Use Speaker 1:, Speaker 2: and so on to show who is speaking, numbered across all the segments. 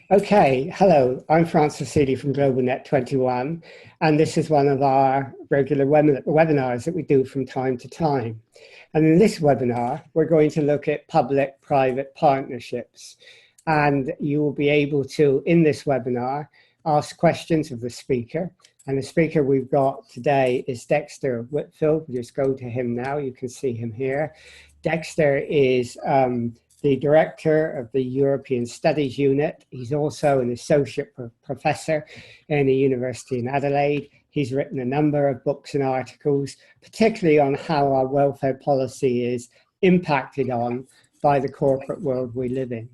Speaker 1: Okay, hello, I'm Francis Seeley from GlobalNet 21, and this is one of our regular webinars that we do from time to time. And in this webinar, we're going to look at public-private partnerships. And you will be able to, in this webinar, ask questions of the speaker. And the speaker we've got today is Dexter Whitfield. We'll just go to him now. You can see him here. Dexter is the director of the European Studies Unit. He's also an associate professor in the University in Adelaide. He's written a number of books and articles, particularly on how our welfare policy is impacted on by the corporate world we live in.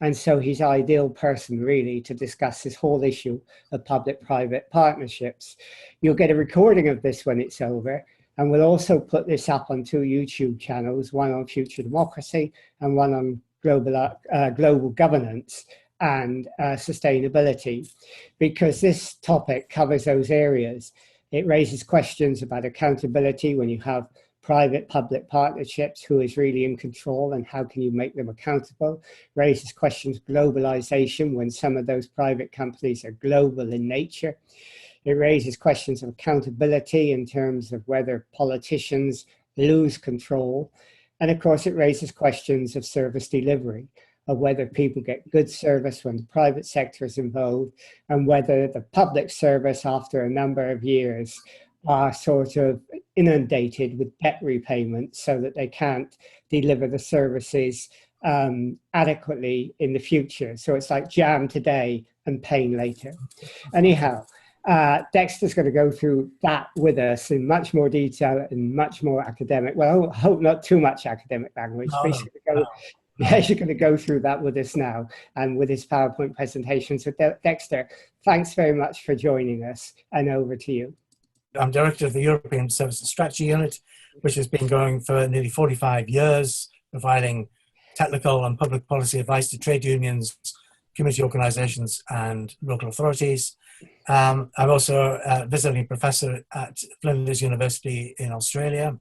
Speaker 1: And so he's an ideal person, really, to discuss this whole issue of public-private partnerships. You'll get a recording of this when it's over. And we'll also put this up on two YouTube channels, one on future democracy and one on global governance and sustainability, because this topic covers those areas. It raises questions about accountability when you have private-public partnerships, who is really in control and how can you make them accountable? Raises questions of globalization when some of those private companies are global in nature. It raises questions of accountability in terms of whether politicians lose control. And of course, it raises questions of service delivery, of whether people get good service when the private sector is involved, and whether the public service after a number of years are sort of inundated with debt repayment so that they can't deliver the services adequately in the future. So it's like jam today and pain later. Anyhow, Dexter's going to go through that with us in much more detail and much more academic. Well, I hope not too much academic language.
Speaker 2: No,
Speaker 1: He's going to go through that with us now and with his PowerPoint presentation. So Dexter, thanks very much for joining us, and over to you.
Speaker 2: I'm director of the European Services Strategy Unit, which has been going for nearly 45 years, providing technical and public policy advice to trade unions, community organisations and local authorities. I'm also a visiting professor at Flinders University in Australia.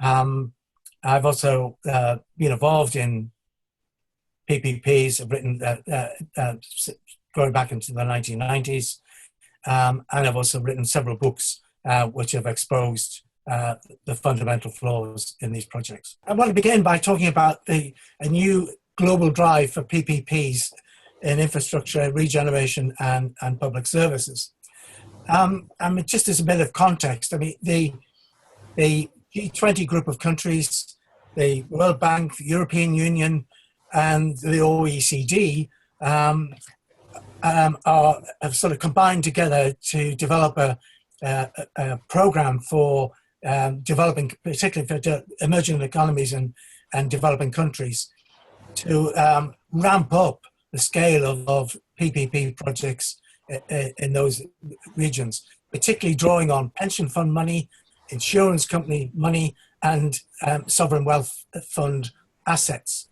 Speaker 2: I've also been involved in PPPs. I've written going back into the 1990s, and I've also written several books which have exposed the fundamental flaws in these projects. I want to begin by talking about a new global drive for PPPs in infrastructure, regeneration, and public services. Just as a bit of context, I mean, the G20 group of countries, the World Bank, the European Union, and the OECD have sort of combined together to develop a program for developing, particularly for emerging economies and developing countries, to ramp up the scale of PPP projects in those regions, particularly drawing on pension fund money, insurance company money, and sovereign wealth fund assets.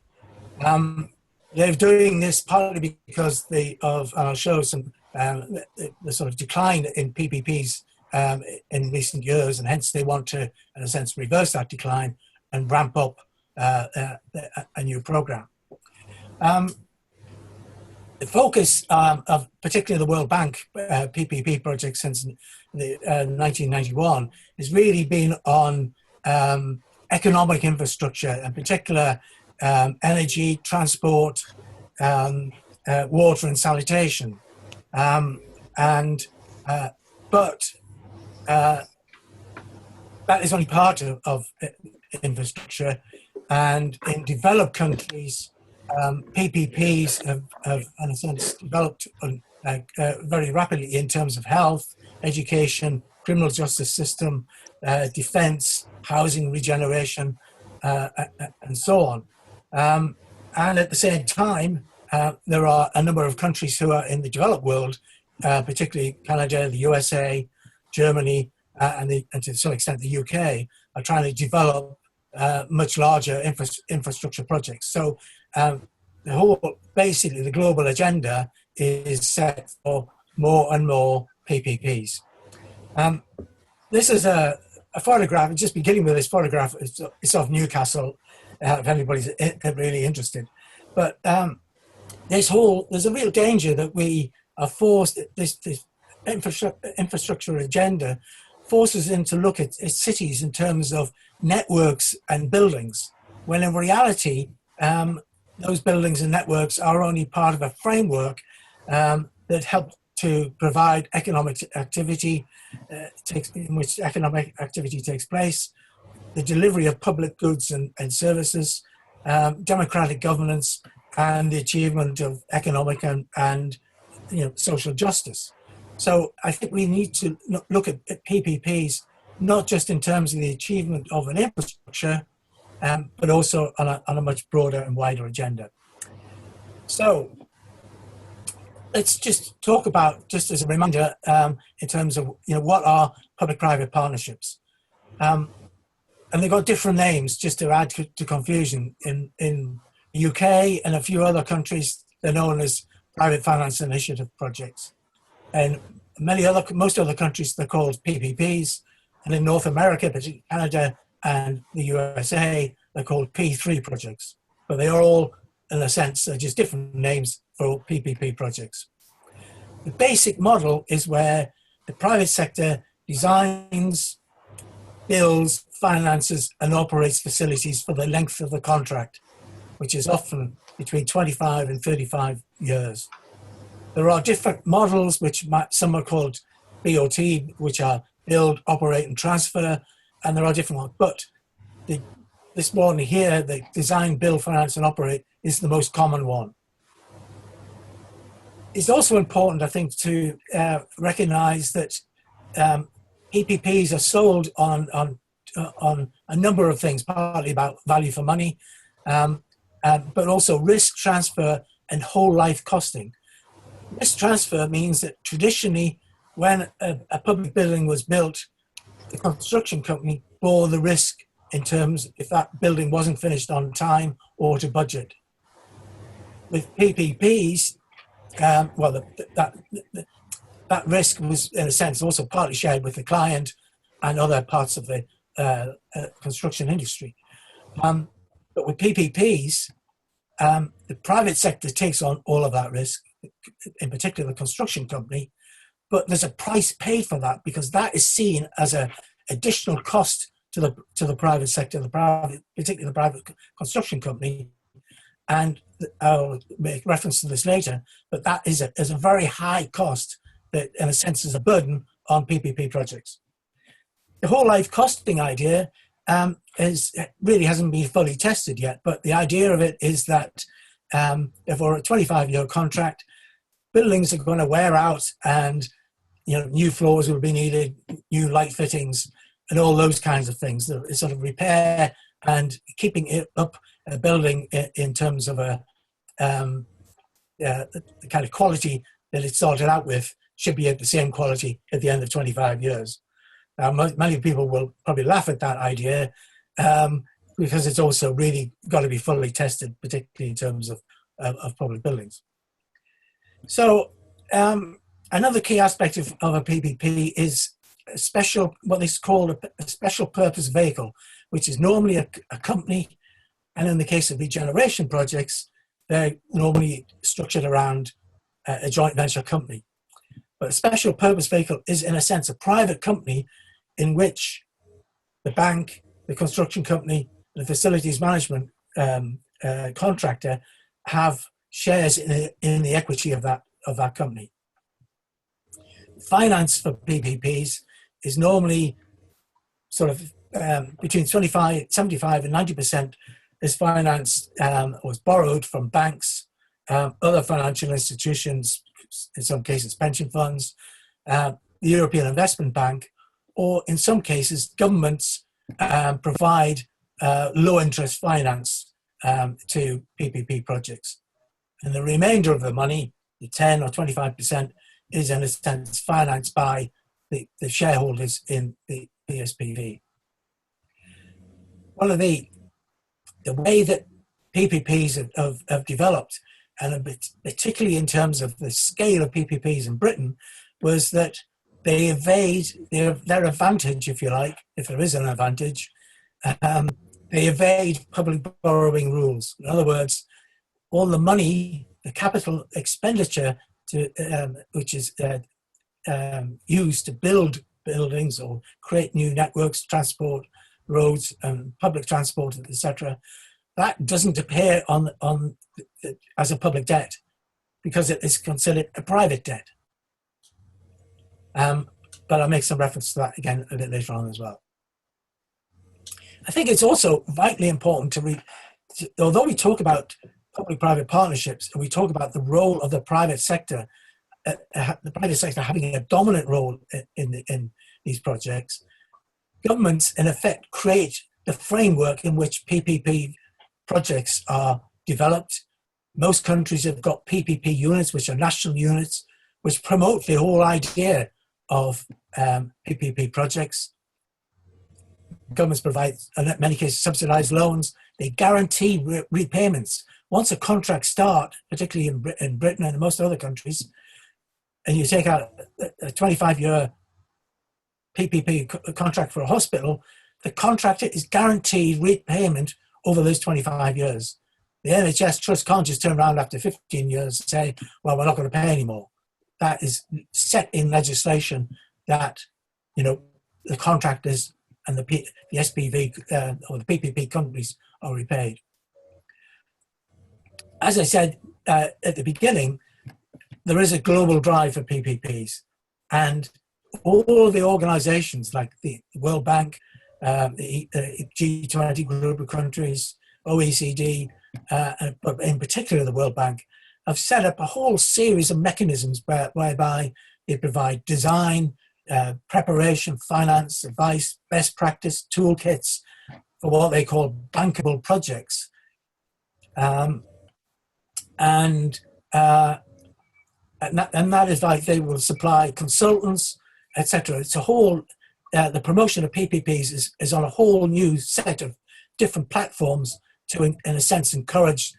Speaker 2: They're doing this partly because and I'll show some the sort of decline in PPPs in recent years, and hence they want to, in a sense, reverse that decline and ramp up a new program. The focus of particularly the World Bank PPP project since 1991 has really been on economic infrastructure, in particular energy, transport, water and sanitation. But that is only part of infrastructure, and in developed countries, PPPs have, in a sense, developed very rapidly in terms of health, education, criminal justice system, defense, housing regeneration, and so on. And at the same time, there are a number of countries who are in the developed world, particularly Canada, the USA, Germany, and to some extent the UK, are trying to develop much larger infrastructure projects. So basically the global agenda is set for more and more PPPs. This is a photograph, just beginning with this photograph, it's of Newcastle, if anybody's really interested. But there's a real danger that we are forced, this infrastructure agenda forces them to look at cities in terms of networks and buildings, when in reality, those buildings and networks are only part of a framework that help to provide economic activity, in which economic activity takes place, the delivery of public goods and services, democratic governance, and the achievement of economic and social justice. So I think we need to look at PPPs not just in terms of the achievement of an infrastructure, but also on a much broader and wider agenda. So let's just talk about, just as a reminder, in terms of what are public-private partnerships. And they've got different names, just to add to confusion. In the UK and a few other countries, they're known as private finance initiative projects. And most other countries, they're called PPPs. And in North America, particularly Canada and the USA, they're called P3 projects. But they are all, in a sense, just different names for PPP projects. The basic model is where the private sector designs, builds, finances, and operates facilities for the length of the contract, which is often between 25 and 35 years. There are different models, which some are called BOT, which are build, operate, and transfer, and there are different ones. But this one here, the design, build, finance, and operate, is the most common one. It's also important, I think, to recognize that PPPs are sold on a number of things, partly about value for money, but also risk transfer and whole life costing. Risk transfer means that traditionally, when a public building was built, the construction company bore the risk in terms if that building wasn't finished on time or to budget. With PPPs, that risk was, in a sense, also partly shared with the client and other parts of the construction industry. But with PPPs, the private sector takes on all of that risk, in particular the construction company, but there's a price paid for that because that is seen as an additional cost to the private sector, particularly the private construction company. And I'll make reference to this later, but that is a very high cost that, in a sense, is a burden on PPP projects. The whole life costing idea really hasn't been fully tested yet, but the idea of it is that if for a 25-year contract, buildings are going to wear out and new floors will be needed, new light fittings, and all those kinds of things. The sort of repair and keeping it up, a building in terms of the kind of quality that it started out with should be at the same quality at the end of 25 years. Now, many people will probably laugh at that idea because it's also really got to be fully tested, particularly in terms of public buildings. So another key aspect of a PPP is what is called a special purpose vehicle, which is normally a company, and in the case of regeneration projects, they're normally structured around a joint venture company. But a special purpose vehicle is, in a sense, a private company in which the bank, the construction company, the facilities management contractor have shares in the equity of that company. Finance for PPPs is normally sort of between 75 and 90% is financed or is borrowed from banks, other financial institutions, in some cases pension funds, the European Investment Bank, or in some cases governments provide low interest finance to PPP projects. And the remainder of the money, the 10 or 25%, is in a sense financed by the shareholders in the PSPV. One of the way that PPPs have developed, and particularly in terms of the scale of PPPs in Britain, was that they evade their advantage, if you like, if there is an advantage, they evade public borrowing rules. In other words, all the money the capital expenditure which is used to build buildings or create new networks, transport, roads, and public transport, etc., that doesn't appear as a public debt because it is considered a private debt. But I'll make some reference to that again a bit later on as well. I think it's also vitally important although we talk about public-private partnerships and we talk about the role of the private sector having a dominant role in these projects, governments in effect create the framework in which PPP projects are developed. Most countries have got PPP units, which are national units, which promote the whole idea of PPP projects. Governments provide, in many cases, subsidized loans. They guarantee repayments. Once a contract starts, particularly in Britain and most other countries, and you take out a 25-year PPP contract for a hospital, the contractor is guaranteed repayment over those 25 years. The NHS Trust can't just turn around after 15 years and say, well, we're not going to pay anymore. That is set in legislation that, the contractors and the SPV or the PPP companies are repaid. As I said at the beginning, there is a global drive for PPPs, and all the organizations like the World Bank, the G20 group of countries, OECD, but in particular the World Bank, have set up a whole series of mechanisms whereby they provide design, preparation, finance, advice, best practice, toolkits for what they call bankable projects. And that is like they will supply consultants, etc. It's a whole, the promotion of PPPs is on a whole new set of different platforms to, in a sense, encourage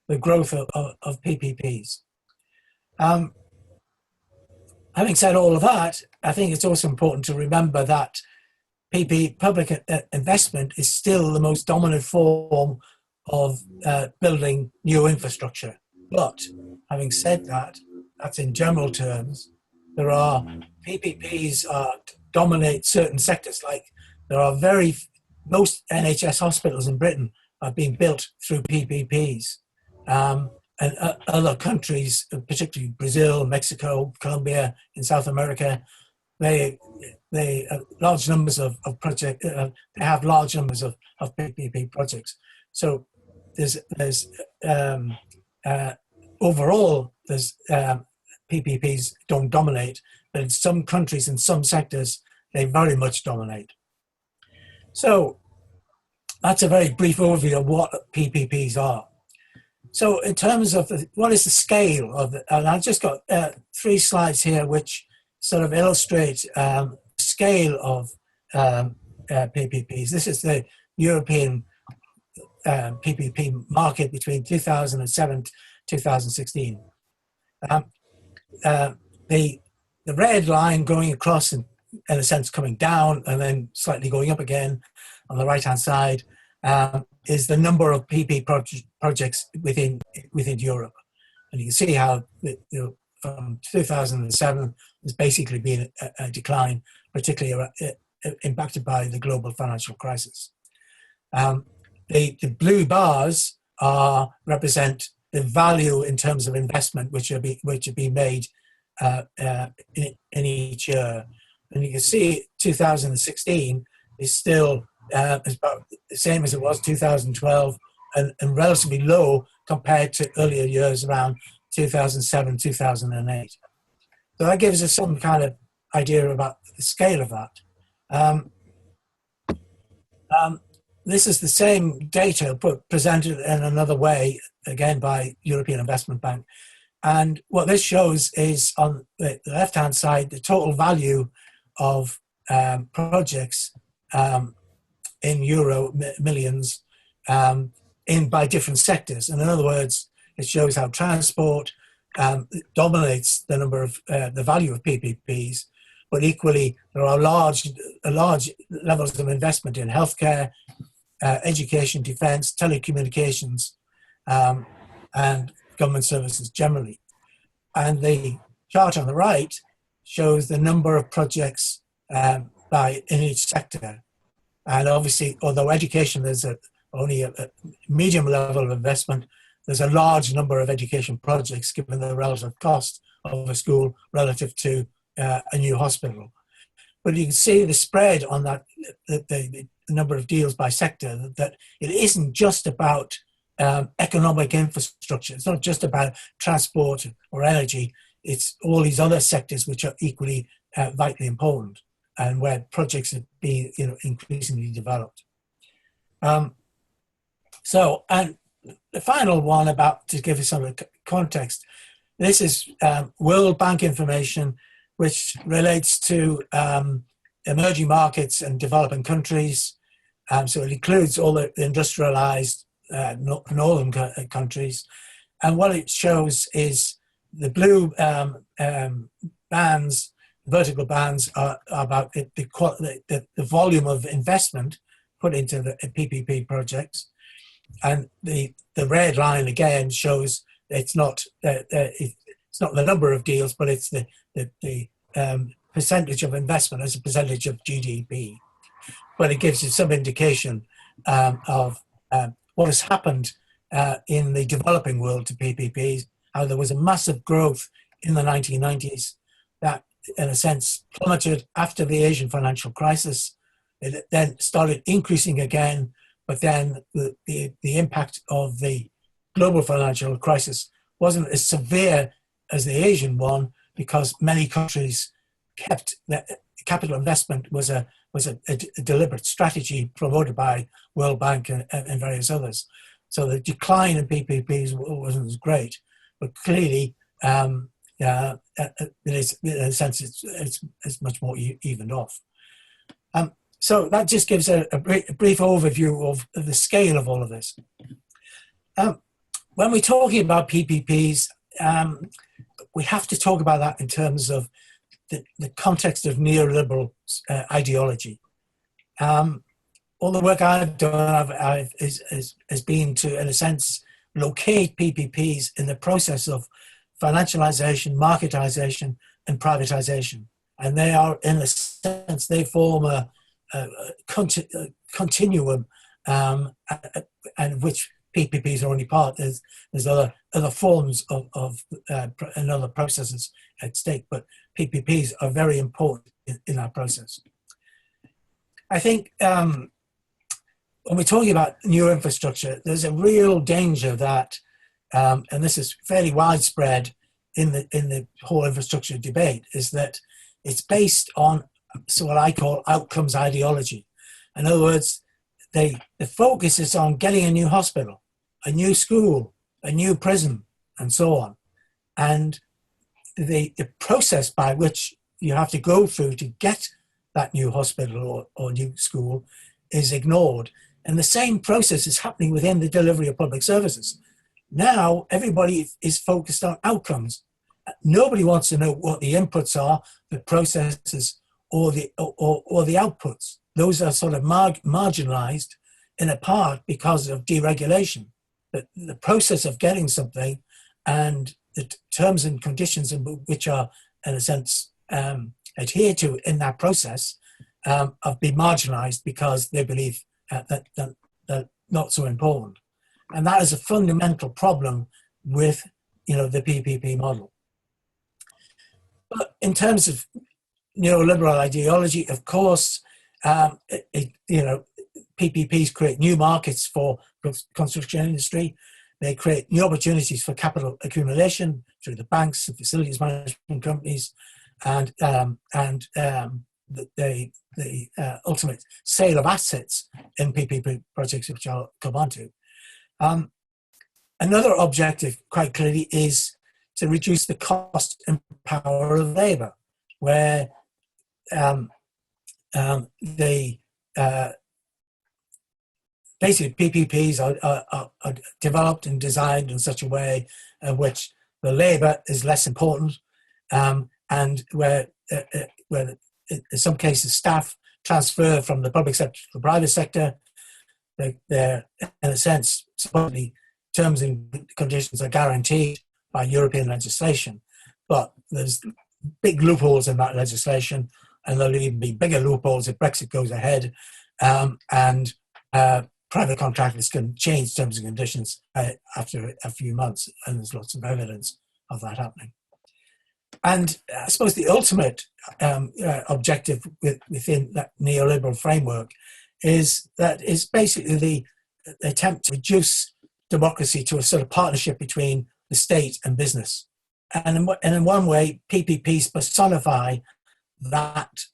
Speaker 2: the growth of PPPs. Having said all of that, I think it's also important to remember that public investment is still the most dominant form of building new infrastructure. But having said that, that's in general terms. There are PPPs dominate certain sectors. Like there are most NHS hospitals in Britain are being built through PPPs. And other countries, particularly Brazil, Mexico, Colombia, in South America, they have large numbers of projects. They have large numbers of PPP projects. So there's overall there's PPPs don't dominate, but in some countries and some sectors they very much dominate. So that's a very brief overview of what PPPs are. So in terms of what is the scale of it, and I've just got 3 slides here which sort of illustrate the scale of PPPs. This is the European PPP market between 2007 to 2016. The red line going across in a sense coming down and then slightly going up again on the right hand side is the number of PP projects within Europe, and you can see how from 2007 there's basically been a decline, particularly impacted by the global financial crisis. The blue bars represent the value in terms of investment which are being made in each year, and you can see 2016 is still is about the same as it was 2012 and relatively low compared to earlier years around 2007, 2008. So that gives us some kind of idea about the scale of that. This is the same data presented in another way, again by European Investment Bank. And what this shows is on the left-hand side, the total value of projects in euro millions by different sectors. And in other words, it shows how transport dominates the number of the value of PPPs, but equally there are large levels of investment in healthcare, education, defence, telecommunications, and government services generally. And the chart on the right shows the number of projects in each sector. And obviously, although education, there's only a medium level of investment, there's a large number of education projects given the relative cost of a school relative to a new hospital. But you can see the spread on that, the number of deals by sector, that it isn't just about economic infrastructure. It's not just about transport or energy. It's all these other sectors which are equally vitally important, and where projects are being increasingly developed. And the final one, about to give you some context, this is World Bank information which relates to emerging markets and developing countries. So it includes all the industrialized northern countries. And what it shows is the blue bands, vertical bands, are about the volume of investment put into the PPP projects. And the red line again shows it's not the number of deals, but it's the percentage of investment as a percentage of GDP. But it gives you some indication of what has happened in the developing world to PPPs, how there was a massive growth in the 1990s that, in a sense, plummeted after the Asian financial crisis. It then started increasing again, but then the impact of the global financial crisis wasn't as severe as the Asian one, because many countries kept that capital investment was a deliberate strategy promoted by World Bank and various others. So the decline in PPPs wasn't as great, but clearly, in a sense, it's much more evened off. So that just gives a brief overview of the scale of all of this. When we're talking about PPPs, we have to talk about that in terms of the context of neoliberal ideology. All the work I've done has been to, in a sense, locate PPPs in the process of financialization, marketization, and privatization. And they are, in a sense, they form a continuum, and which PPPs are only part. There's other forms of and other processes at stake, but PPPs are very important in our process. I think when we're talking about new infrastructure, there's a real danger that, and this is fairly widespread in the whole infrastructure debate, is that it's based on what I call outcomes ideology. In other words, the focus is on getting a new hospital, a new school, a new prison, and so on. And the process by which you have to go through to get that new hospital or new school is ignored. And the same process is happening within the delivery of public services. Now, everybody is focused on outcomes. Nobody wants to know what the inputs are, the processes, or the outputs. Those are sort of marginalized in a part because of deregulation. But the process of getting something and the terms and conditions which are, in a sense, adhered to in that process have been marginalized because they believe that they're not so important. And that is a fundamental problem with the PPP model. But in terms of neoliberal ideology, of course, PPPs create new markets for the construction industry. They create new opportunities for capital accumulation through the banks, the facilities management companies, and the ultimate sale of assets in PPP projects, which I'll come on to. Another objective, quite clearly, is to reduce the cost and power of labour, where basically PPPs are developed and designed in such a way in which the labour is less important, and where in some cases staff transfer from the public sector to the private sector. They're in a sense supposedly terms and conditions are guaranteed by European legislation, but there's big loopholes in that legislation, and there'll even be bigger loopholes if Brexit goes ahead, and private contractors can change terms and conditions after a few months, and there's lots of evidence of that happening. And I suppose the ultimate objective within that neoliberal framework is basically the attempt to reduce democracy to a sort of partnership between the state and business. And in one way, PPPs personify that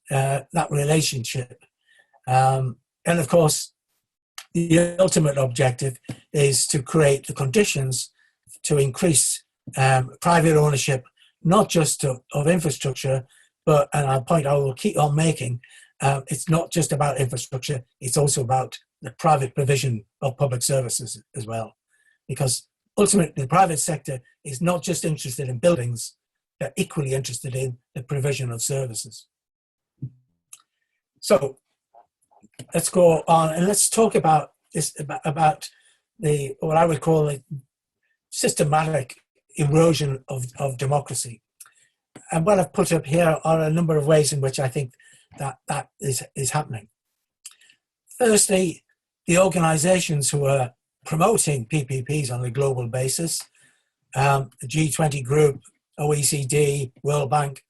Speaker 2: relationship. And of course, the ultimate objective is to create the conditions to increase private ownership, not just of infrastructure, but, and a point I will keep on making, it's not just about infrastructure, it's also about the private provision of public services as well. Because ultimately, the private sector is not just interested in buildings, they're equally interested in the provision of services. So let's go on and let's talk about this, about the, what I would call the systematic erosion of democracy. And what I've put up here are a number of ways in which I think that is happening. Firstly, the organizations who are promoting PPPs on a global basis, the G20 group, OECD, World Bank,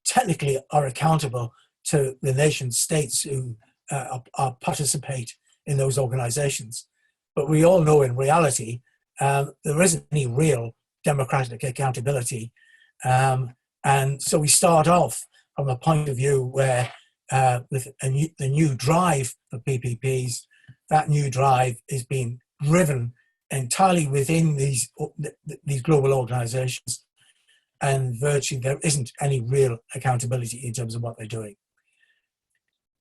Speaker 2: technically are accountable to the nation states who participate in those organizations. But we all know in reality, there isn't any real democratic accountability. And so we start off from a point of view where with the new drive for PPPs, that new drive is being driven entirely within these global organizations, and virtually there isn't any real accountability in terms of what they're doing.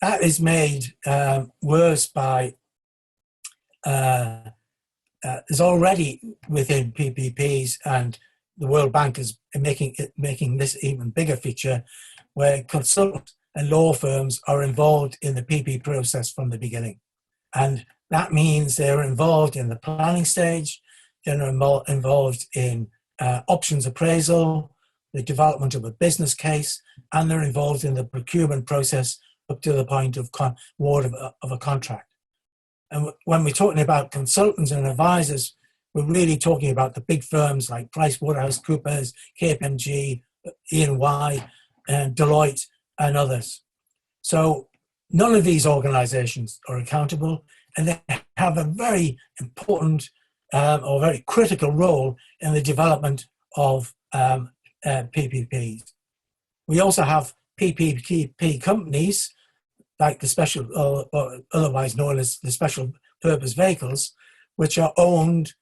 Speaker 2: That is made worse by, there's already within PPPs, and the World Bank is making this even bigger feature, where consultants and law firms are involved in the PP process from the beginning. And that means they're involved in the planning stage, they're involved in options appraisal, the development of a business case, and they're involved in the procurement process up to the point of award of a contract. And when we're talking about consultants and advisors, we're really talking about the big firms like PricewaterhouseCoopers, KPMG, E&Y, and Deloitte, and others. So none of these organizations are accountable, and they have a very important or very critical role in the development of PPPs. We also have PPP companies, like the special, or otherwise known as the special purpose vehicles, which are owned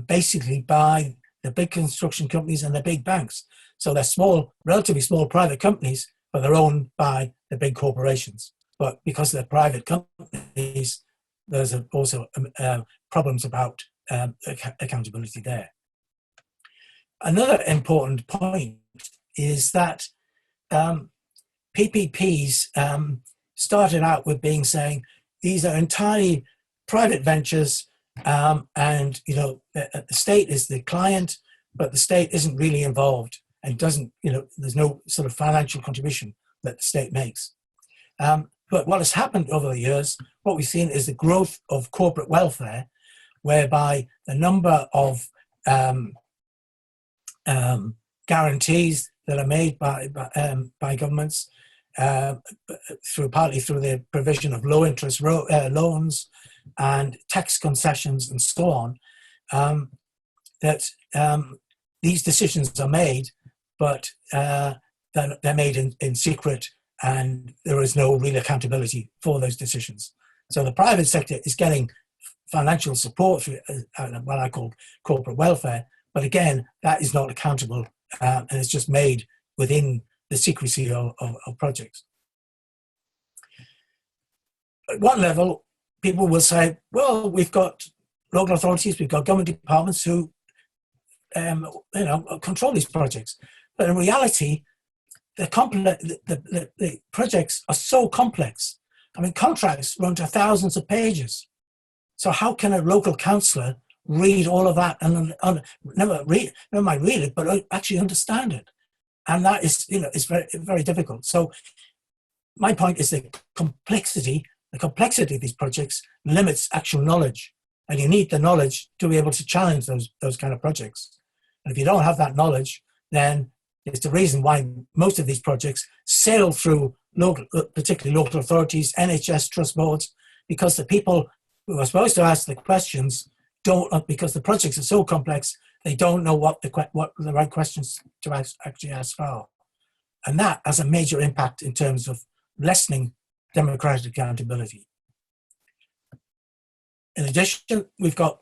Speaker 2: basically by the big construction companies and the big banks. So they're small, relatively small private companies, but they're owned by the big corporations. But because they're private companies, there's also problems about accountability there. Another important point is that PPPs started out with saying these are entirely private ventures, and the state is the client, but the state isn't really involved and doesn't, there's no sort of financial contribution that the state makes. But what has happened over the years, what we've seen is the growth of corporate welfare, whereby the number of guarantees that are made by governments, partly through the provision of low interest loans and tax concessions and so on, that these decisions are made, but they're made in secret, and there is no real accountability for those decisions. So the private sector is getting financial support through what I call corporate welfare, but again, that is not accountable, and it's just made within the secrecy of projects. At one level, people will say, well, we've got local authorities, we've got government departments who control these projects. But in reality, the projects are so complex. I mean, contracts run to thousands of pages. So how can a local councillor read all of that and never mind read it, but actually understand it. And that is, it's very, very difficult. So my point is the complexity of these projects limits actual knowledge. And you need the knowledge to be able to challenge those kind of projects. And if you don't have that knowledge, then it's the reason why most of these projects sail through particularly local authorities, NHS trust boards, because the people who are supposed to ask the questions don't, because the projects are so complex, they don't know what the right questions to actually ask are. And that has a major impact in terms of lessening democratic accountability. In addition, we've got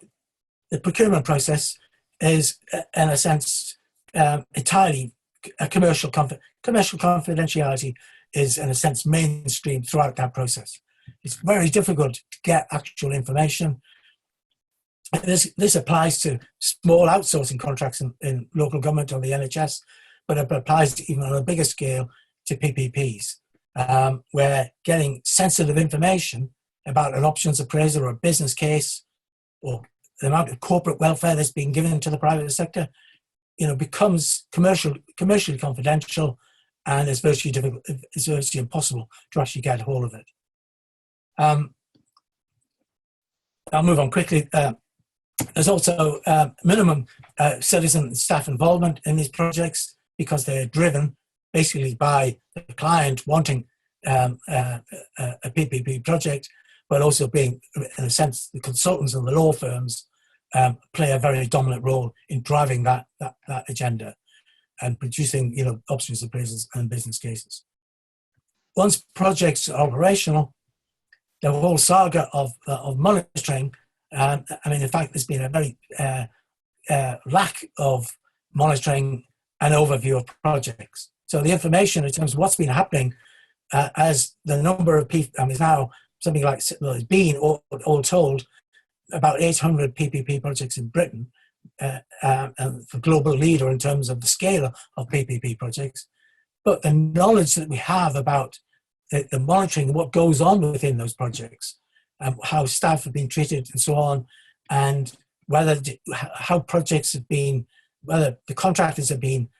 Speaker 2: the procurement process is, in a sense, entirely a commercial confidentiality is, in a sense, mainstream throughout that process. It's very difficult to get actual information. This applies to small outsourcing contracts in local government or the NHS, but it applies even on a bigger scale to PPPs, where getting sensitive information about an options appraisal or a business case or the amount of corporate welfare that's being given to the private sector, becomes commercially confidential, and it's virtually difficult, it's virtually impossible to actually get hold of it. I'll move on quickly. There's also minimum citizen and staff involvement in these projects because they're driven basically by the client wanting a PPP project, but also being, in a sense, the consultants and the law firms play a very dominant role in driving that agenda and producing, options appraisals and business cases. Once projects are operational, the whole saga of monitoring, in fact, there's been a very lack of monitoring and overview of projects. So the information in terms of what's been happening as the number of people, is now something like, it's been all told, about 800 PPP projects in Britain, and the global leader in terms of the scale of PPP projects. But the knowledge that we have about the monitoring, what goes on within those projects, how staff have been treated and so on, and how projects have been, whether the contractors have been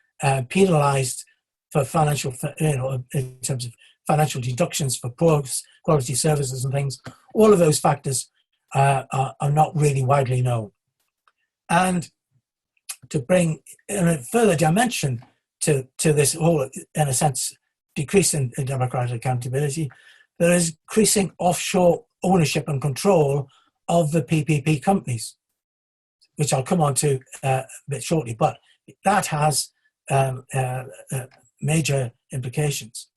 Speaker 2: penalised for financial, in terms of financial deductions for poor quality services and things. All of those factors are not really widely known. And to bring in a further dimension to this whole, in a sense, decrease in democratic accountability, there is increasing offshore ownership and control of the PPP companies, which I'll come on to a bit shortly, but that has major implications.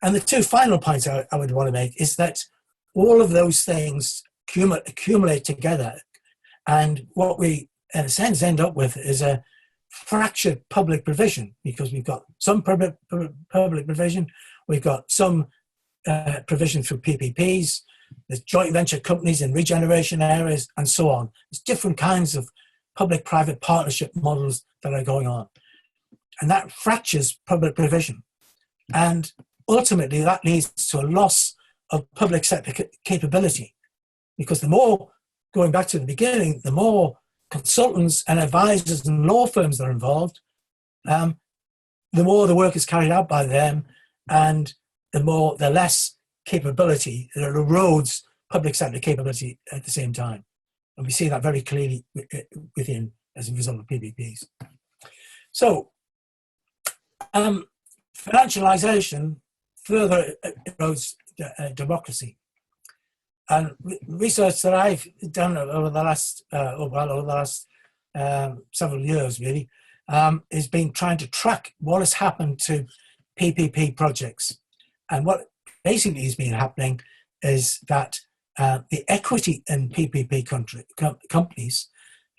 Speaker 2: And the two final points I would want to make is that all of those things accumulate together, and what we, in a sense, end up with is a fractured public provision, because we've got some public provision, we've got some provision through PPPs, there's joint venture companies in regeneration areas, and so on. There's different kinds of public-private partnership models that are going on. And that fractures public provision. And ultimately, that leads to a loss of public sector capability. Because the more, going back to the beginning, the more consultants and advisors and law firms that are involved, the more the work is carried out by them, and the less capability, it erodes public sector capability at the same time. And we see that very clearly within as a result of PPPs. So, financialization further erodes democracy. And research that I've done over the last, several years, really, has been trying to track what has happened to PPP projects. And what basically has been happening is that the equity in PPP companies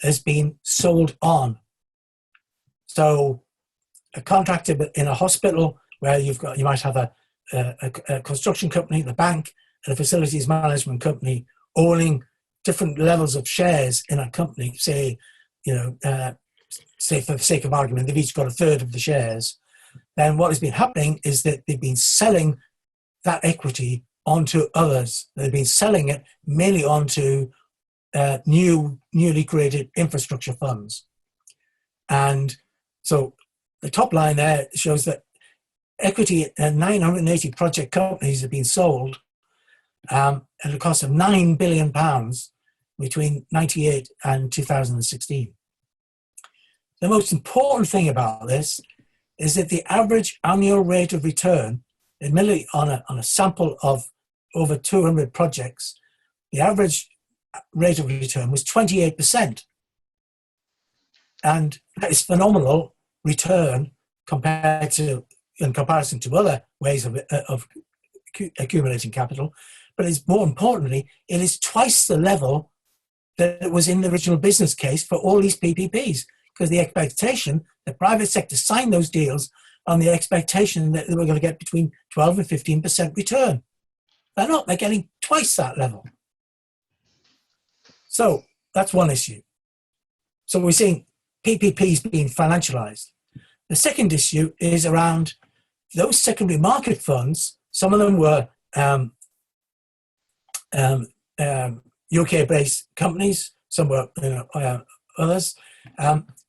Speaker 2: has been sold on. So a contractor in a hospital where you might have a construction company, the bank, and a facilities management company owning different levels of shares in a company, say for the sake of argument, they've each got a third of the shares, then what has been happening is that they've been selling that equity onto others. They've been selling it mainly onto newly created infrastructure funds. And so the top line there shows that equity in 980 project companies have been sold at a cost of £9 billion between 1998 and 2016. The most important thing about this is that the average annual rate of return, admittedly on a sample of over 200 projects, the average rate of return was 28%. And that is phenomenal return in comparison to other ways of accumulating capital. But it's more importantly, it is twice the level that it was in the original business case for all these PPPs, because the expectation, the private sector signed those deals on the expectation that they were going to get between 12 and 15% return. They're not, they're getting twice that level. So that's one issue. So we're seeing PPPs being financialized. The second issue is around those secondary market funds. Some of them were UK-based companies, some were others,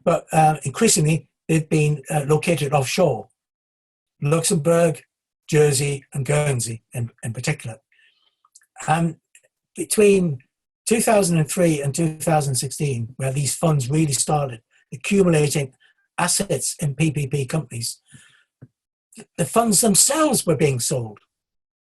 Speaker 2: but increasingly they've been located offshore, Luxembourg, Jersey, and Guernsey in particular. And between 2003 and 2016, where these funds really started accumulating assets in PPP companies, the funds themselves were being sold.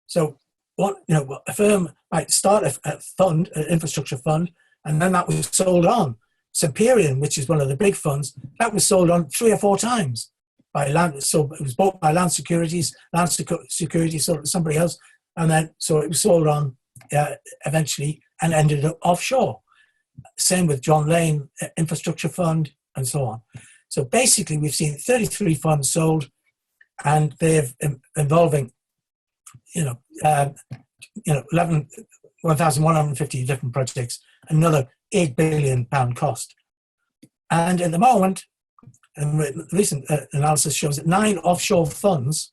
Speaker 2: So a firm might start a fund, an infrastructure fund, and then that was sold on. Superior, which is one of the big funds, that was sold on 3 or 4 times by land. So it was bought by Land Securities sold to somebody else, and then so it was sold on eventually and ended up offshore. Same with John Lane Infrastructure Fund and so on. So basically, we've seen 33 funds sold, and they're involving 1,150 different projects, another £8 billion cost. And at the moment, and recent analysis shows that 9 offshore funds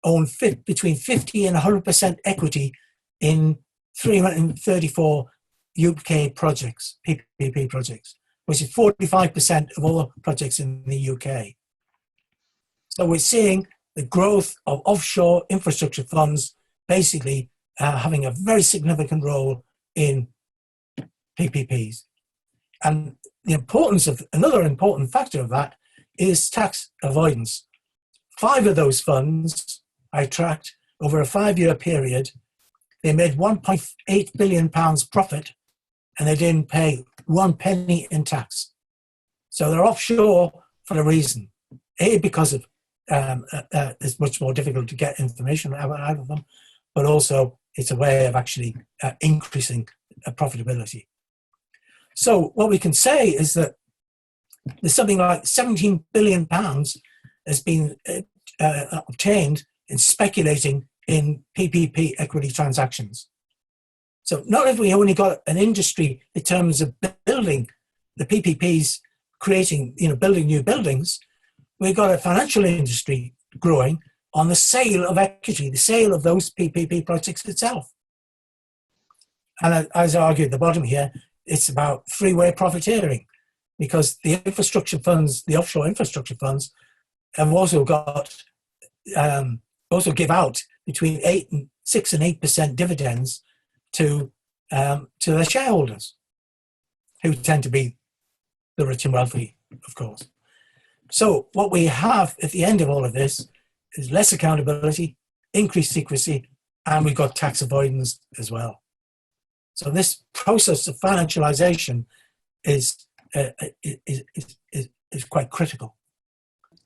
Speaker 2: own between 50 and 100% equity in 334 UK projects, PPP projects, which is 45% of all the projects in the UK. So we're seeing the growth of offshore infrastructure funds basically having a very significant role in PPPs. And the importance of another important factor of that is tax avoidance. 5 of those funds I tracked over a 5-year period. They made £1.8 billion profit, and they didn't pay 1 penny in tax. So they're offshore for a reason. A, because of it's much more difficult to get information out of them, but also it's a way of actually increasing profitability. So what we can say is that there's something like £17 billion has been obtained in speculating in PPP equity transactions. So not if we only got an industry in terms of building the PPPs, creating, building new buildings, we've got a financial industry growing on the sale of equity, the sale of those PPP projects itself. And as I argued at the bottom here, it's about 3-way profiteering, because the infrastructure funds, the offshore infrastructure funds, have also got also give out between 6 and 8% dividends to their shareholders, who tend to be the rich and wealthy, of course. So what we have at the end of all of this is less accountability, increased secrecy, and we've got tax avoidance as well. So this process of financialization is quite critical.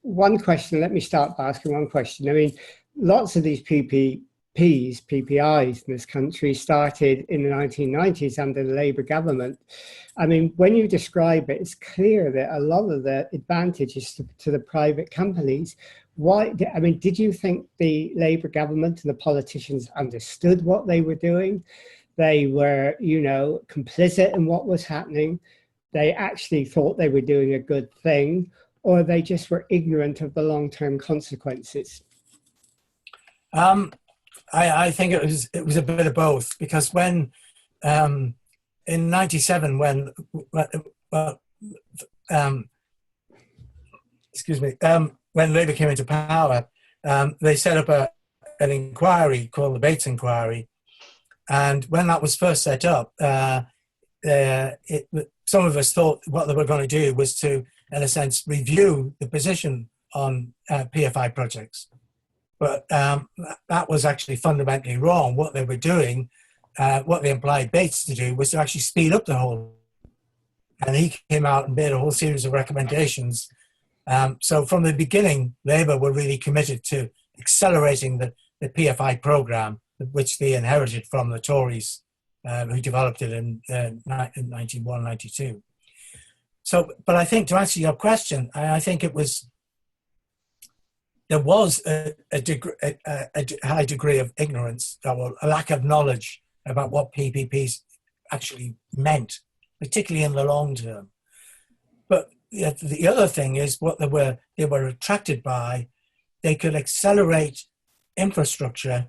Speaker 1: One question, let me start by asking one question. I mean, lots of these PPIs in this country started in the 1990s under the Labour government. I mean, when you describe it, it's clear that a lot of the advantages to the private companies. Did you think the Labour government and the politicians understood what they were doing? They were, complicit in what was happening. They actually thought they were doing a good thing, or they just were ignorant of the long-term consequences?
Speaker 2: I think it was a bit of both, because when in '97, um, when Labour came into power, they set up an inquiry called the Bates Inquiry. And when that was first set up, some of us thought what they were going to do was to, in a sense, review the position on PFI projects. But that was actually fundamentally wrong. What they were doing, what they implied Bates to do, was to actually speed up the whole. And he came out and made a whole series of recommendations. So from the beginning, Labour were really committed to accelerating the PFI programme, which they inherited from the Tories, who developed it in 91, 92. So, but I think to answer your question, I think there was a high degree of ignorance, or a lack of knowledge about what PPPs actually meant, particularly in the long term. But the other thing is what they were attracted by. They could accelerate infrastructure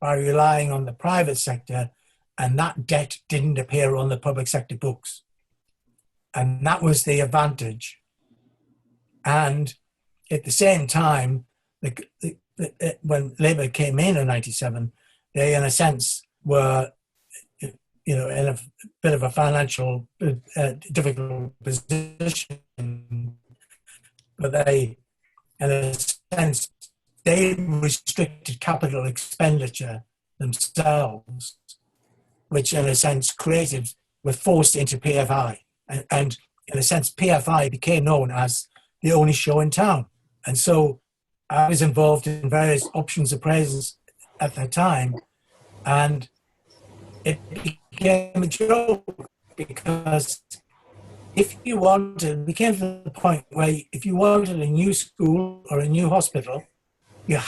Speaker 2: by relying on the private sector, and that debt didn't appear on the public sector books. And that was the advantage. And at the same time, when Labour came in '97, they, in a sense, were, in a bit of a financial difficult position, but they, in a sense, they restricted capital expenditure themselves, which in a sense were forced into PFI. And in a sense, PFI became known as the only show in town. And so I was involved in various options appraisals at that time, and it became a joke because it became to the point where if you wanted a new school or a new hospital, you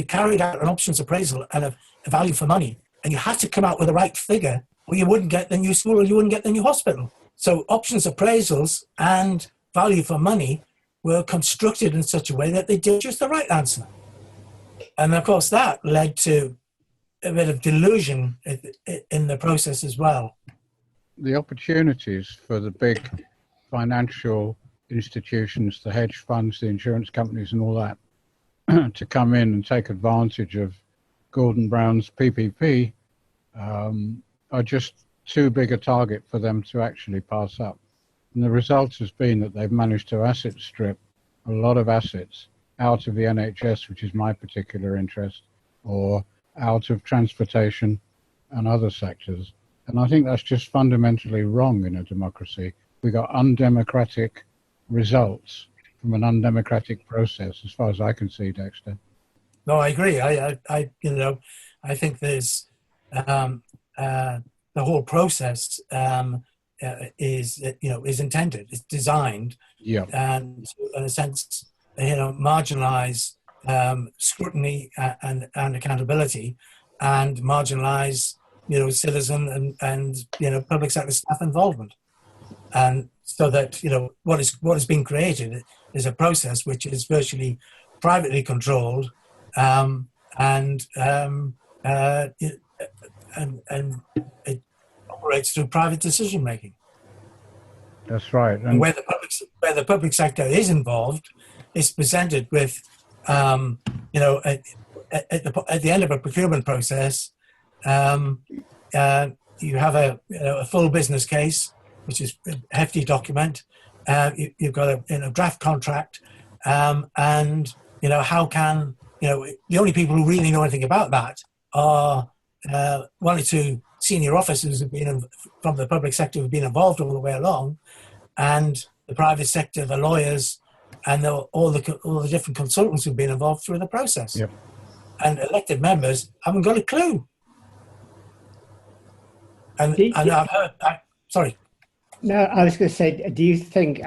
Speaker 2: carried out an options appraisal and a value for money, and you had to come out with the right figure, or you wouldn't get the new school or you wouldn't get the new hospital. So options appraisals and value for money were constructed in such a way that they did just the right answer. And of course, that led to a bit of delusion in the process as well.
Speaker 3: The opportunities for the big financial institutions, the hedge funds, the insurance companies and all that, to come in and take advantage of Gordon Brown's PPP are just too big a target for them to actually pass up. And the result has been that they've managed to asset strip a lot of assets out of the NHS, which is my particular interest, or out of transportation and other sectors. And I think that's just fundamentally wrong in a democracy. We got undemocratic results from an undemocratic process, as far as I can see, Dexter.
Speaker 2: No, I agree. I think there's the whole process is intended, it's designed, and in a sense, marginalize scrutiny and accountability, and marginalize citizen and public sector staff involvement, and so that what is being created is a process which is virtually privately controlled, and it operates through private decision making.
Speaker 3: That's right.
Speaker 2: And where the public sector is involved, it's presented with at the end of a procurement process, you have a full business case, which is a hefty document. You've got a draft contract, and how can the only people who really know anything about that are one or two senior officers who've been from the public sector who've been involved all the way along, and the private sector, the lawyers, and all the different consultants who've been involved through the process.
Speaker 3: Yep.
Speaker 2: And elected members haven't got a clue. And I've heard. Sorry.
Speaker 1: No, I was going to say, do you think,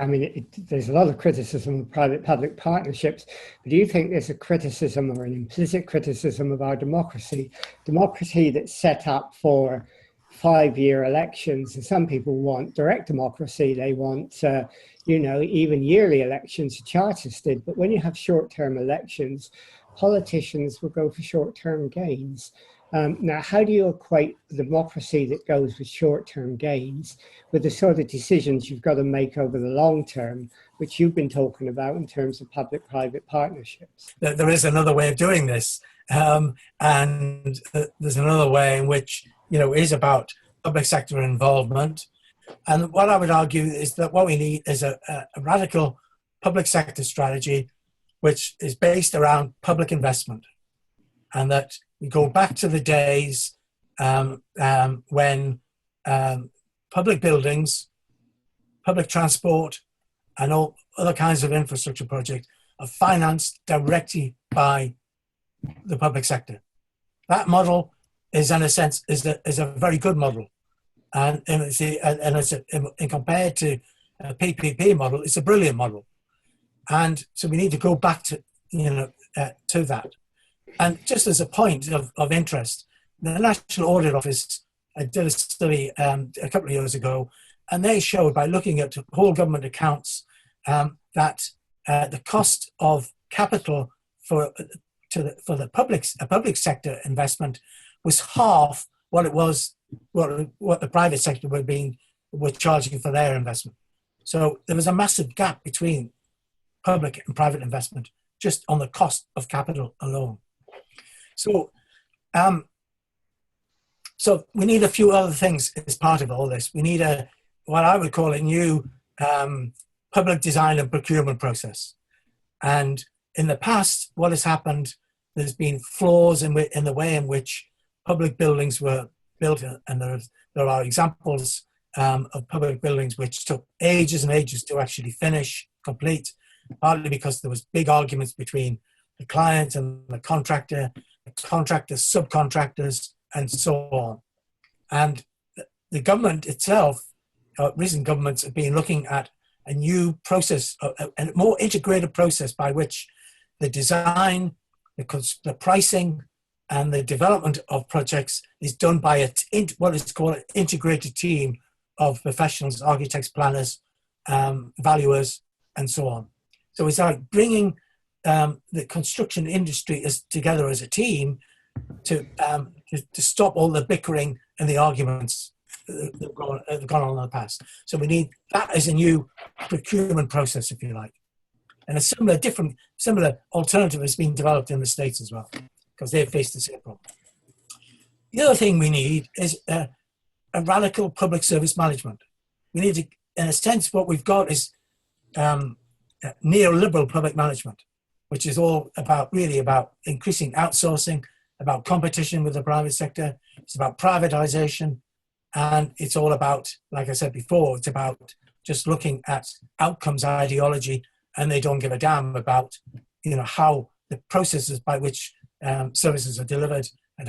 Speaker 1: there's a lot of criticism of private-public partnerships, but do you think there's a criticism or an implicit criticism of our democracy that's set up for 5-year elections? And some people want direct democracy. They want, even yearly elections, Chartists did. But when you have short-term elections, politicians will go for short-term gains. Now, how do you equate the democracy that goes with short-term gains with the sort of decisions you've got to make over the long term, which you've been talking about in terms of public-private partnerships?
Speaker 2: There is another way of doing this, and there's another way in which, is about public sector involvement. And what I would argue is that what we need is a radical public sector strategy which is based around public investment, and that we go back to the days when public buildings, public transport, and all other kinds of infrastructure projects are financed directly by the public sector. That model is, in a sense, is a very good model, and compared to a PPP model, it's a brilliant model. And so we need to go back to to that. And just as a point of interest, the National Audit Office did a study a couple of years ago, and they showed by looking at whole government accounts that the cost of capital for the public sector investment was half what it was what the private sector were charging for their investment. So there was a massive gap between public and private investment just on the cost of capital alone. So, so we need a few other things as part of all this. We need what I would call a new public design and procurement process. And in the past, what has happened, there's been flaws in the way in which public buildings were built, and there are examples of public buildings which took ages and ages to actually complete, partly because there was big arguments between the client and the contractor, subcontractors, and so on. And the government itself, recent governments have been looking at a new process, a more integrated process by which the design, the pricing, and the development of projects is done by what is called an integrated team of professionals, architects, planners, valuers, and so on. So it's like bringing the construction industry together as a team to stop all the bickering and the arguments that have gone on in the past. So we need that as a new procurement process, if you like. And a similar alternative has been developed in the States as well, because they've faced the same problem. The other thing we need is a radical public service management. We need to, in a sense, what we've got is neoliberal public management, which is all really about increasing outsourcing, about competition with the private sector. It's about privatization, and it's all about, like I said before, it's about just looking at outcomes ideology, and they don't give a damn about how the processes by which services are delivered and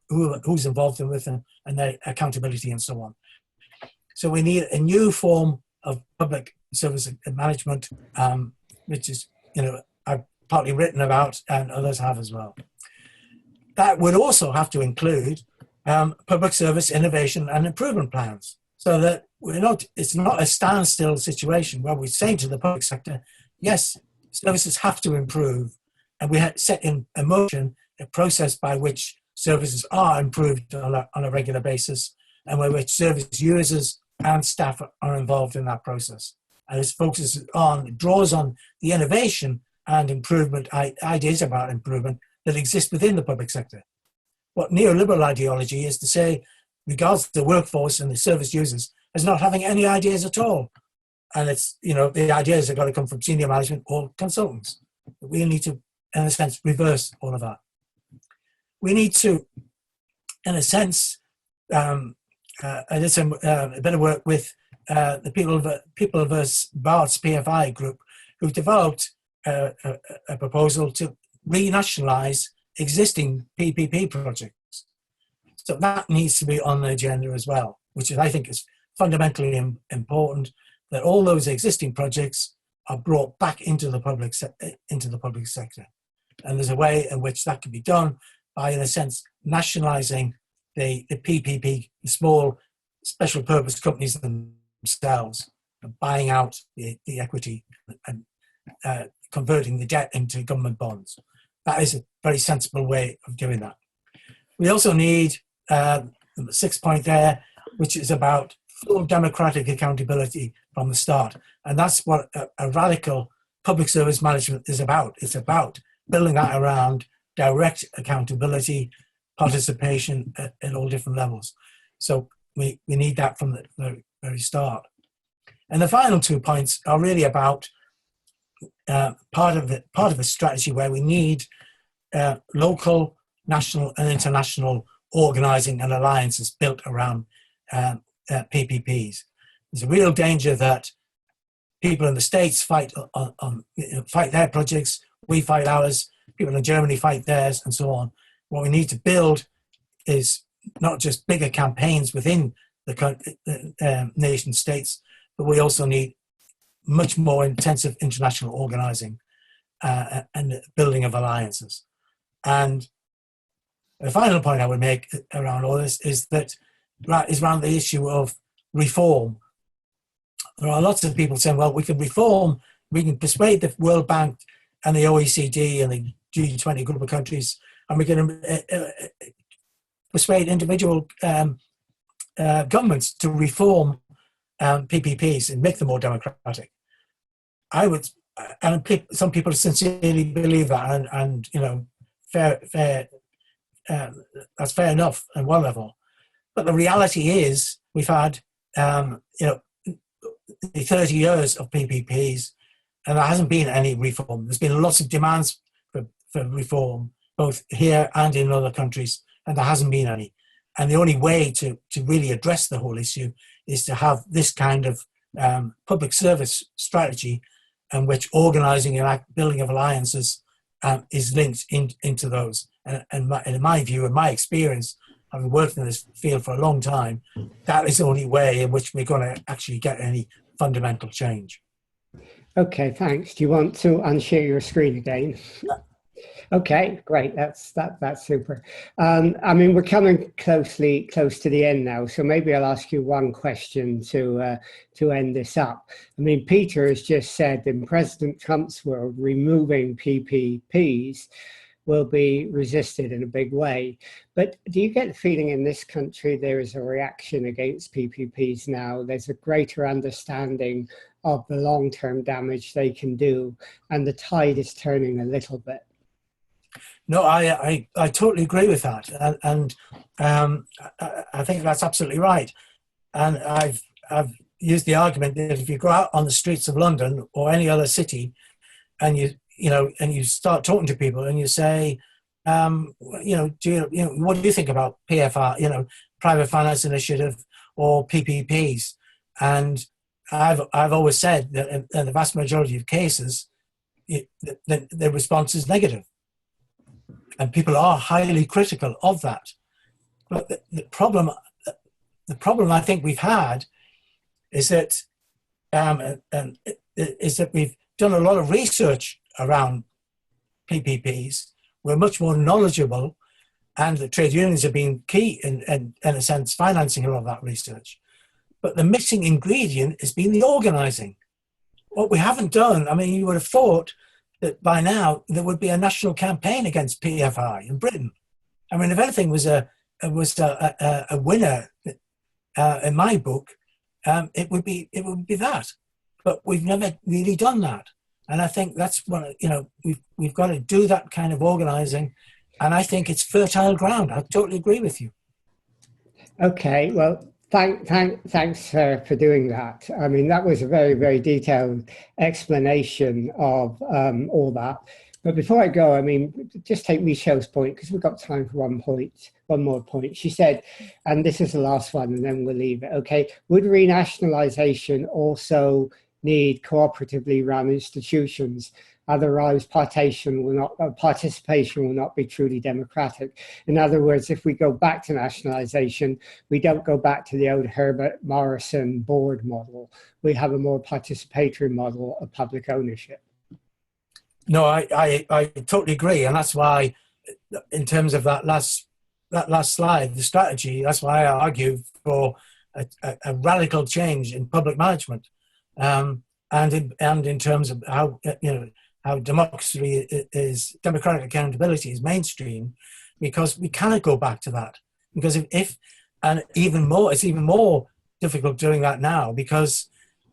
Speaker 2: who's involved with them and their accountability and so on. So we need a new form of public service management, which is, I've partly written about and others have as well. That would also have to include public service innovation and improvement plans, so that it's not a standstill situation where we're saying to the public sector, yes, services have to improve, and we have set in motion a process by which services are improved on a regular basis, and where which service users and staff are involved in that process. And it draws on the innovation and improvement, ideas about improvement that exist within the public sector. What neoliberal ideology is to say regards the workforce and the service users as not having any ideas at all. And it's, the ideas have got to come from senior management or consultants. We need to, in a sense, reverse all of that. We need to, in a sense, I did a bit of work with the People vs. Bart's PFI group, who developed a proposal to renationalise existing PPP projects. So that needs to be on the agenda as well, which I think is fundamentally important, that all those existing projects are brought back into the public sector. And there's a way in which that can be done by, in a sense, nationalising the PPP, the small special purpose companies themselves, and buying out the equity and converting the debt into government bonds. That is a very sensible way of doing that. We also need the 6th point there, which is about full democratic accountability from the start. And that's what a radical public service management is about. It's about building that around direct accountability, participation at all different levels. So we need that from the very start. And the final 2 points are really about part of the strategy where we need local, national, and international organising and alliances built around PPPs. There's a real danger that people in the States fight fight their projects, we fight ours, people in Germany fight theirs, and so on. What we need to build is not just bigger campaigns within the nation states, but we also need much more intensive international organising and building of alliances. And the final point I would make around all this is around the issue of reform. There are lots of people saying, well, we can reform, we can persuade the World Bank and the OECD and the G20 group of countries, and we can persuade individual governments to reform PPPs and make them more democratic. Some people sincerely believe that, and you know, that's fair enough on one level. But the reality is, we've had 30 years of PPPs, and there hasn't been any reform. There's been lots of demands for reform, both here and in other countries, and there hasn't been any. And the only way to really address the whole issue is to have this kind of public service strategy, in which organising and building of alliances is linked into those. And in my view, in my experience, having worked in this field for a long time, that is the only way in which we're going to actually get any fundamental change.
Speaker 1: Okay, thanks. Do you want to unshare your screen again?
Speaker 2: Yeah.
Speaker 1: Okay, great. That's super. I mean, we're coming close to the end now, so maybe I'll ask you one question to end this up. I mean, Peter has just said in President Trump's world, removing PPPs will be resisted in a big way. But do you get the feeling in this country there is a reaction against PPPs now? There's a greater understanding of the long-term damage they can do, and the tide is turning a little bit.
Speaker 2: No, I totally agree with that, and I think that's absolutely right. And I've used the argument that if you go out on the streets of London or any other city, and you start talking to people and you say, what do you think about PFR, private finance initiative or PPPs? And I've always said that in the vast majority of cases, the response is negative. And people are highly critical of that. But the problem I think we've had is that we've done a lot of research around PPPs. We're much more knowledgeable, and the trade unions have been key in a sense financing a lot of that research. But the missing ingredient has been the organising. What we haven't done, I mean, you would have thought that by now there would be a national campaign against PFI in Britain. I mean, if anything was a winner in my book, it would be that. But we've never really done that, and I think that's what we've got to do, that kind of organising, and I think it's fertile ground. I totally agree with you.
Speaker 1: Okay, well. Thanks for doing that. I mean, that was a very, very detailed explanation of all that. But before I go, I mean, just take Michelle's point, because we've got time for one more point. She said, and this is the last one, and then we'll leave it, okay, would renationalisation also need cooperatively run institutions? Otherwise, participation will not be truly democratic. In other words, if we go back to nationalisation, we don't go back to the old Herbert Morrison board model. We have a more participatory model of public ownership.
Speaker 2: No, I totally agree, and that's why, in terms of that last slide, the strategy, that's why I argue for a radical change in public management, and in terms of how democratic accountability is mainstream, because we cannot go back to that. Because if and even more, it's even more difficult doing that now, because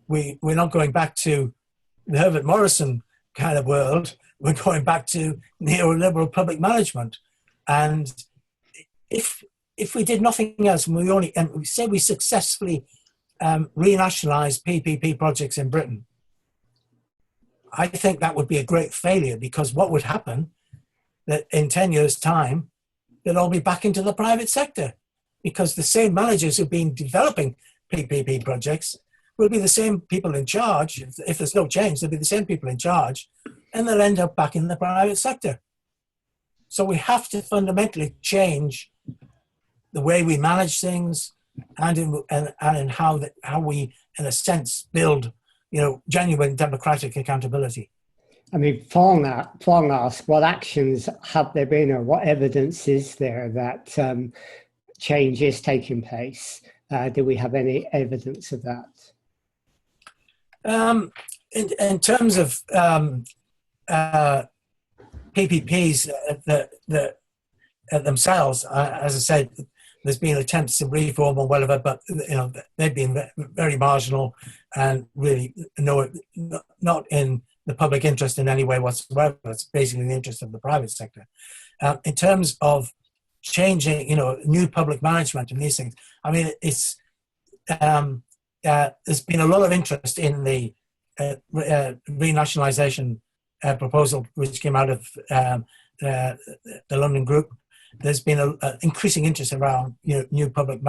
Speaker 2: we're not going back to the Herbert Morrison kind of world. We're going back to neoliberal public management. And if we did nothing else, and we say we successfully renationalized PPP projects in Britain, I think that would be a great failure, because what would happen that in 10 years' time, they'll all be back into the private sector, because the same managers who've been developing PPP projects will be the same people in charge. If there's no change, they'll be the same people in charge, and they'll end up back in the private sector. So we have to fundamentally change the way we manage things, and in how we, in a sense, build, genuine democratic accountability.
Speaker 1: I mean, Fong asked, what actions have there been, or what evidence is there that change is taking place? Do we have any evidence of that?
Speaker 2: In terms of PPPs themselves, as I said, there's been attempts to reform or whatever, but they've been very marginal and really not in the public interest in any way whatsoever. It's basically in the interest of the private sector. In terms of changing, new public management and these things, I mean, it's there's been a lot of interest in the renationalisation proposal which came out of the London Group. There's been an increasing interest around new public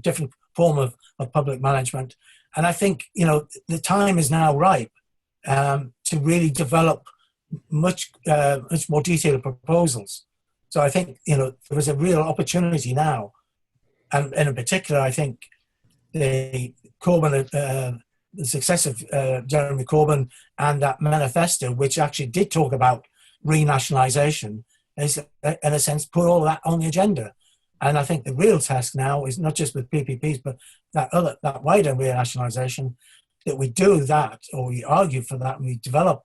Speaker 2: different form of public management, and I think the time is now ripe to really develop much more detailed proposals. So I think there was a real opportunity now, and in particular, I think the success of Jeremy Corbyn and that manifesto, which actually did talk about renationalisation, is in a sense put all that on the agenda. And I think the real task now is not just with PPPs, but that wider renationalisation, that we do that, or we argue for that, and we develop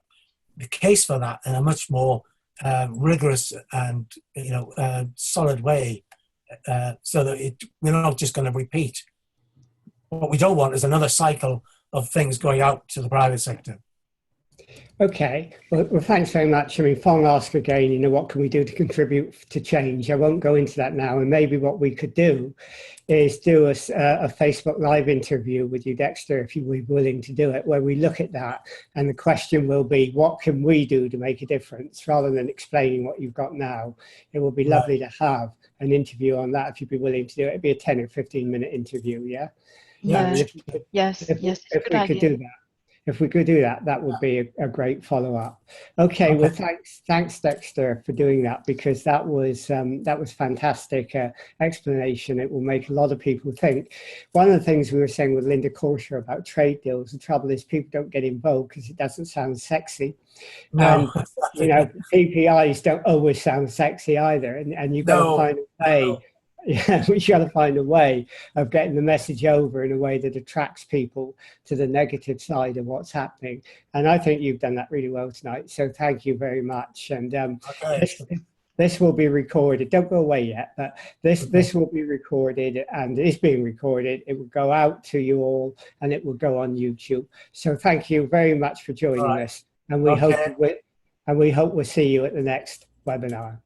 Speaker 2: the case for that in a much more rigorous and solid way, so that we're not just going to repeat. What we don't want is another cycle of things going out to the private sector.
Speaker 1: Okay, well thanks very much. I mean, Fong asked again, what can we do to contribute to change? I won't go into that now, and maybe what we could do is do a Facebook Live interview with you, Dexter, if you were willing to do it, where we look at that, and the question will be, what can we do to make a difference, rather than explaining what you've got now. It would be lovely to have an interview on that, if you'd be willing to do it. It'd be a 10 or 15-minute interview, yeah?
Speaker 4: Yes,
Speaker 1: If we could do that. If we could do that, that would be a great follow-up. Okay, well, thanks, Dexter, for doing that, because that was fantastic explanation. It will make a lot of people think. One of the things we were saying with Linda Corsher about trade deals, the trouble is people don't get involved because it doesn't sound sexy.
Speaker 2: No.
Speaker 1: And, PPIs don't always sound sexy either, and you've got to find a way. Yeah, we got to find a way of getting the message over in a way that attracts people to the negative side of what's happening. And I think you've done that really well tonight. So thank you very much. And this will be recorded. Don't go away yet, but this will be recorded, and is being recorded. It will go out to you all, and it will go on YouTube. So thank you very much for joining us. And we hope we'll see you at the next webinar.